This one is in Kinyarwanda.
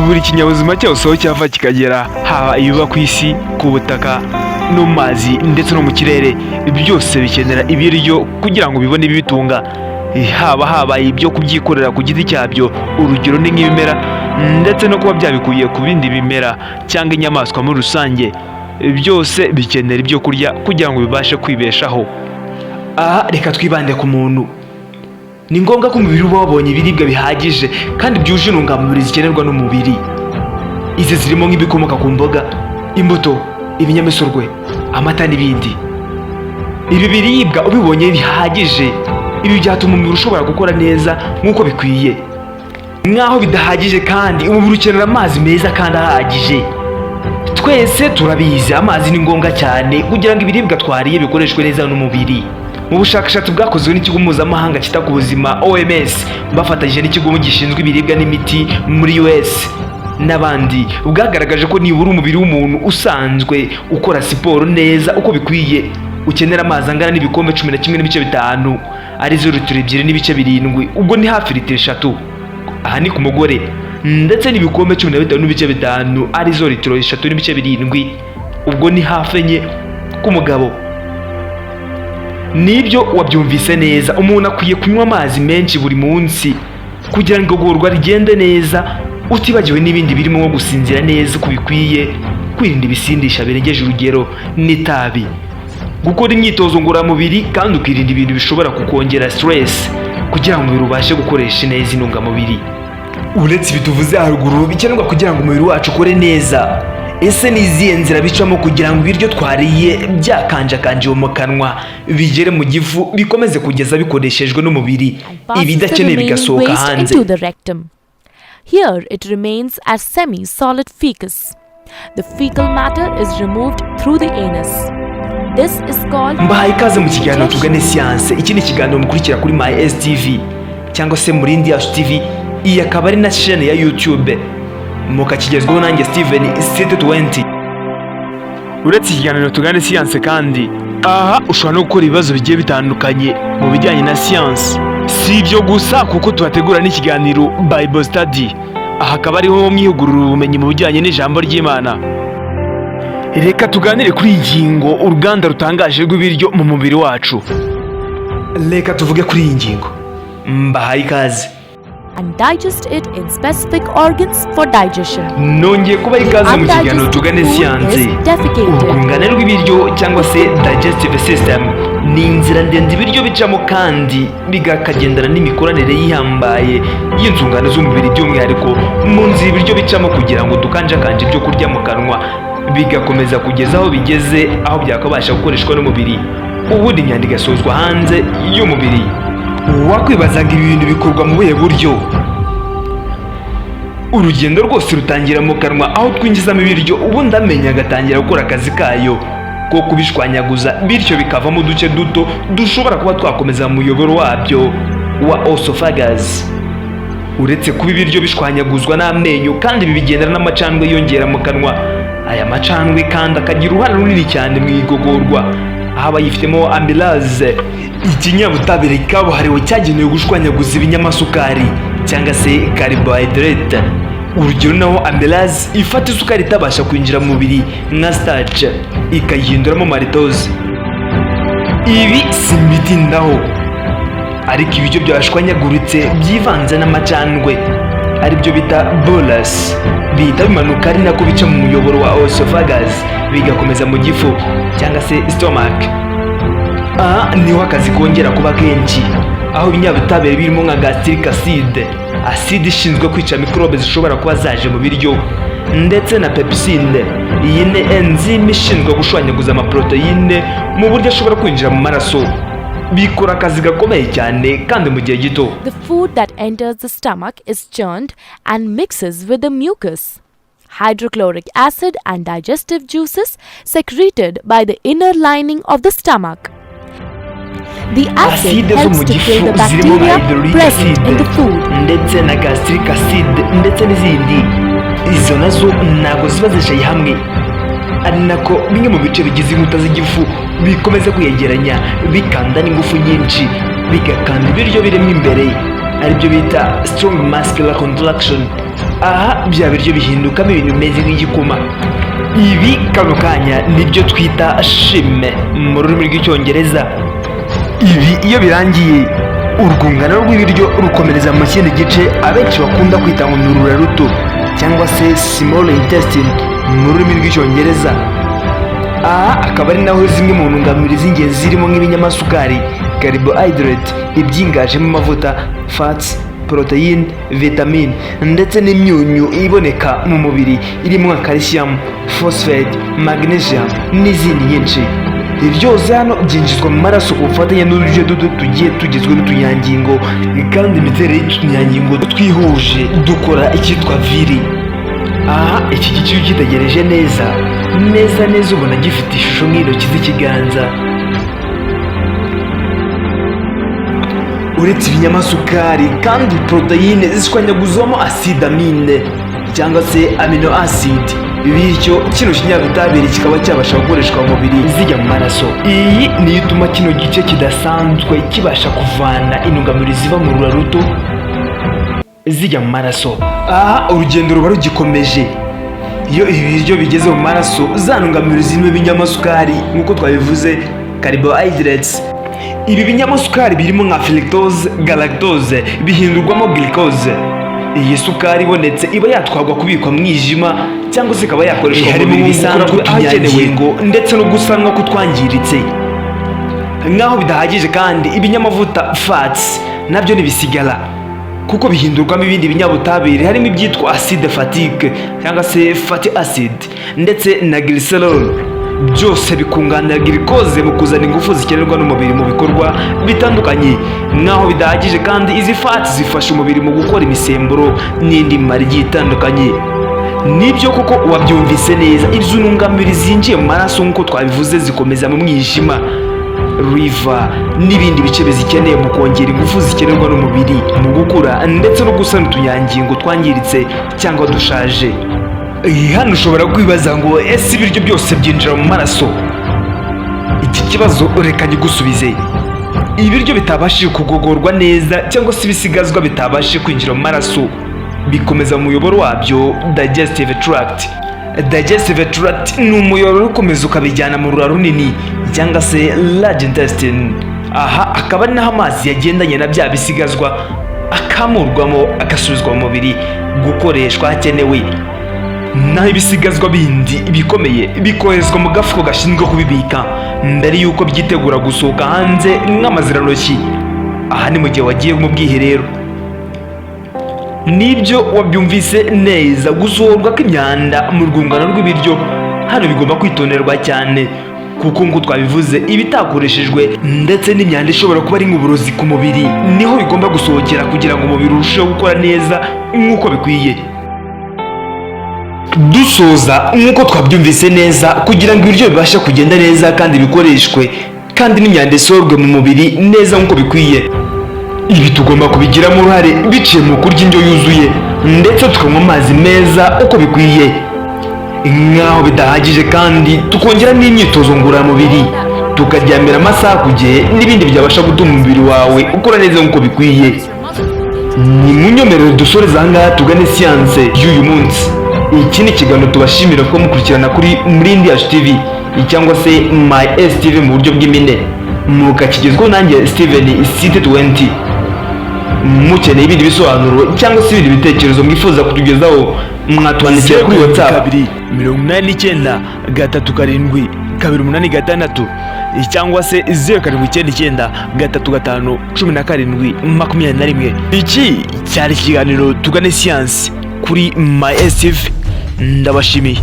buri kinyabuzima cyose aho cyava kikagera, haba ibiba ku isi, ku butaka no mu mazi ndetse no mu kirere, byose bikenera ibiryo kugira ngo bibone ibibitunga. Haba ibyo kubyikorera ku giti cyabyo, urugero ni nk'ibimera, ndetse no kuba byabikuye ku bindi bimera cyangwa inyamaswa muri rusange, byose bikenera ibyo kurya kugira ngo bibashe kwibeshaho. Aha reka twibande ku muntu. Ni ngombwa ko umubiri uba wabonye ibiribwa bihagije kandi byuje intungamubiri zikenerwa n'umubiri. Izi zirimo nk'ibikomoka ku mboga, imbuto, ibinyamisogwe, amata n'ibindi. Ibi biribwa ubibonye bihagije, ibi byatuma umubiri ushobora gukora neza nk'uko bikwiye. Nk'aho bidahagije kandi umubiri ukenera amazi meza kandi ahagije. Twese turabizi amazi ni ngombwa cyane kugira ngo ibiribwa twariye bikoreshwe neza n'umubiri. Mu bushakashatsi bwakozwe n'ikigo mpuzamahanga cyita ku buzima OMS bafatanyije n'ikigo gishinzwe ibiribwa n'imiti muri US n'abandi, bwagaragaje ko nibura umubiri w'umuntu usanzwe ukora siporo neza uko bikwiye ukenera amazi angana n'ibikombe 11.5, arizo litiro 2.7, ubwo ni hafi litiro 3. Aha ni ku mugore, ndetse n'ibikombe 15.5 arizo litiro 3.7, ubwo ni hafi enye ku mugabo. Nibyo wabyumvise neza, umuntu akwiye kunywa amazi menshi buri munsi kugira ngo igogorwa rigende neza, utibagiwe n'ibindi birimo nko gusinzira neza uko bikwiye, kwirinda ibisindisha birengeje urugero n'itabi, gukora imyitozo ngororamubiri kandi ukirinda ibintu bishobora kukongera stress kugira ngo umubiri ubashe gukoresha neza intungamubiri. Uretse ibi tuvuze haruguru bikenerwa kugira ngo umubiri wacu ukore neza, ese ni izihe nzira bicamo kugira ngo ibiryo twariye byakanjakanjiwe mu kanwa bigere mu gifu bikomeze kugeza bikoreshejwe n'umubiri, ibidakeneye bigasohoka hanze? Here it remains as semi-solid fecus. The fecal matter is removed through the anus. This is called... Mbahaye ikaze mu kiganiro Tugane Siyanse. Iki ni ikiganiro mukurikira kuri MySTV cyangwa se muri Indi Yacu TV. Iyi akaba ari na chaîne ya YouTube mukakigezweho nanjye Steven City20. Uretse ikiganiro Tugane Siyanse kandi aha ushobora no gukora ibibazo bigiye bitandukanye mu bijyanye na siyansi. Si ibyo gusa kuko tubategura n'ikiganiro Bible Study, aha akaba ariho mwihugurira ubumenyi mu bijyanye n'ijambo ry'Imana. Reka tuganire kuri iyi ngingo, uruganda rutangaje rw'ibiryo mu mubiri wacu. Reka tuvuge kuri iyi ngingo. Mbahaye ikaze. And digest it in specific organs for digestion. Nongeye kubaha ikaze mu kiganiro Tugane Siyanse. Urwungano rw'ibiryo cyangwa se digestive system ni inzira ndende ibiryo bicamo kandi bigakagendana n'imikoranire yihambaye y'inzungano z'umubiri, by'umwihariko mu nzira ibiryo bicamo kugira ngo dukanjakanje ibyo kurya mu kanwa bigakomeza kugeza aho bigeze, aho byakabasha gukoreshwa n'umubiri, ubundi imyanda igasozwa hanze y'umubiri. Wakwibazaga ibi bintu bikorwa mu buhe buryo? Urugendo rwose rutangira mu kanwa aho twinjizamo ibiryo, ubundi amenyo agatangira gukora akazi kayo ko kubishwanyaguza, bityo bikavamo uduce duto dushobora kuba twakomeza mu muyoboro wabyo wa esophagus. Uretse kuba ibiryo bishwanyaguzwa n'amenyo kandi bibigendana n'amacandwe yongera mu kanwa, aya macandwe kandi akagira uruhare runini cyane mu igogorwa, aho bayifitemo amylase, ikinyabutabire kabuhariwe cyagenewe gushwanyaguza ibinyamasukari cyangwa se carbohydrate. Urugero naho amylase ifata isukari itabasha kwinjira mu mubiri nka starch ikayihinduramo maltose. Ibi simbitindaho, ariko ibiryo byashwanyaguritse byivanze n'amacandwe aribyo bita bolus bihita bimanuka ari nako bica mu muyoboro wa esophagus bigakomeza mu gifu cyangwa se stomach. Aha niho akazi kongera kuba kenshi, aho ibinyabutabire birimo nka gastric acid, acide ishinzwe kwica mikorobe zishobora kuba zaje mu biryo, ndetse na pepsine, iyi ni enzyme ishinzwe gushwanyaguza amaproteine mu buryo ashobora kwinjira mu maraso, bikora akazi gakomeye cyane kandi mu gihe gito. The food that enters the stomach is churned and mixes with the mucus, hydrochloric acid and digestive juices secreted by the inner lining of the stomach. The acid helps to kill the bacteria present in the food. Ndetse na gastric acid ndetse n'izindi, izo nazo ntabwo ziba zicaye hamwe, ari nako bimwe mu bice bigize inkuta z'igifu bikomeza kwiyegeranya bikanda n'ingufu nyinshi, bigakanda ibiryo birimo imbere, aribyo bita strong muscular contraction. aha bya biryo bihindukamo ibintu bimeze nk'igikoma. Ibi kano kanya nibyo twita shime mu rurimi rw'icyongereza. Ibi iyo birangiye urwungano rw'ibiryo rukomereza mu kindi gice abenshi bakunda kwita ngo ni urura ruto cyangwa se small intestine mu rurimi rw'icyongereza. Aha akaba ari naho zimwe mu ntungamubiri z'ingenzi zirimo nk'ibinyamasukari, carbohydrate, ibyingajemo amavuta, fats, protein, vitamine ndetse n'imyunyu iboneka mu mubiri irimo nka calcium, phosphate, magnesium n'izindi nyinshi. Ibi byose hano byinjizwa mu maraso ku bufatanye n'uduce duto tugiye tugizwe n'utunyangingo, kandi imiterere y'utunyangingo twihuje dukora icyitwa viri. Aha iki gice iyo ukitegereje neza neza ubona gifite ishusho nk'intoki z'ikiganza. Uretse ibinyamasukari kandi poroteyine zishwanyaguzwamo acide amine cyangwa se amino acid, bityo kino kinyabutabire kikaba cyabasha gukoreshwa mu mubiri zijya mu maraso. Iyi niyo ituma kino gice kidasanzwe kibasha kuvana intungamubiri ziva mu rura ruto zijya mu maraso. Aha urugendo ruba rugikomeje. Iyo ibi biryo bigeze mu maraso, za ntungamubiri zirimo ibinyamasukari nk'uko twabivuze, carbohydrates, ibi binyamasukari birimo nka fructose, galactose bihindurwamo glucose. Iyi sukari ibonetse iba yatwarwa kubikwa mu mwijima cyangwa se ikaba yakoreshwa mu mubiri bisanzwe ahakenewe ndetse no gusanwa kutwangiritse. Nk'aho bidahagije kandi ibinyamavuta fats nabyo nibisigara kuko bihindurwamo ibindi binyabutabire harimo ibyitwa acide fatigue cyangwa se fatty acid ndetse na glycerol. Byose bikunganira glucose mu kuzana ingufu zikenerwa n'umubiri mu bikorwa bitandukanye. Nk'aho bidahagije kandi izi fats zifasha umubiri mu gukora imisemburo n'indi mimaro igiye itandukanye. Nibyo koko wabyumvise neza, izo ntungamubiri zinjiye mu maraso nk'uko twabivuze zikomeza mu mwijima, liver n'ibindi bice bizikeneye mu kongera ingufu zikenerwa n'umubiri mu gukura ndetse no gusana utunyangingo twangiritse cyangwa dushaje. Hano ushobora kwibaza ngo ese ibiryo byose byinjira mu maraso? Iki kibazo reka nyigusubize. Ibiryo bitabashije kugogorwa neza cyangwa se ibisigazwa bitabashije kwinjira mu maraso bikomeza mu muyoboro wabyo, digestive tract. Digestive tract ni umuyoboro ukomeza ukabijyana mu rura runini cyangwa se large intestine. Aha akaba ari naho amazi yagendanye na bya bisigazwa akamurwamo agasubizwa mu mubiri gukoreshwa hakenewe. Naho ibisigazwa bindi bikomeye bikoherezwa mu gafuko gashinzwe kubibika mbere y'uko byitegura gusohoka hanze nk'amazirantoki. Aha ni mu gihe wagiye mu bwiherero. Nibyo wabyumvise neza, gusohorwa kw'imyanda mu rwungano rw'ibiryo hano bigomba kwitonderwa cyane kuko nk'uko twabivuze ibitakoreshejwe ndetse n'imyanda ishobora kuba ari nk'uburozi ku mubiri niho bigomba gusohokera kugira ngo umubiri urusheho gukora neza nk'uko bikwiye. Dusoza nk'uko twabyumvise neza, kugira ngo ibiryo bibashe kugenda neza kandi bikoreshwe kandi n'imyanda isorwe mu mubiri neza nk'uko bikwiye, ibi tugomba kubigiramo uruhare biciye mu kurya indyo yuzuye ndetse tukanywa amazi meza uko bikwiye. Nk'aho bidahagije kandi tukongera n'imyitozo ngororamubiri, tukaryamira amasaha ku gihe n'ibindi byabasha gutuma umubiri wawe ukora neza nk'uko bikwiye. Ni mu nyomerero dusoreza ahangaha tugane siyanse y'uyu munsi. Iki ni ikiganiro tubashimira ko mukurikirana kuri Murindi Yacu TV cyangwa se My STV mu buryo bw'impine, mukakigezweho nanjye Steven City 20. Mukeneye ibindi bisobanuro cyangwa se ibindi bitekerezo mwifuza kutugezaho, mwatwandikira kuri WhatsApp 289 372 886 cyangwa se 0799 35 17 21. Iki cyari ikiganiro tugane siyansi kuri My STV. Ndabashimiye.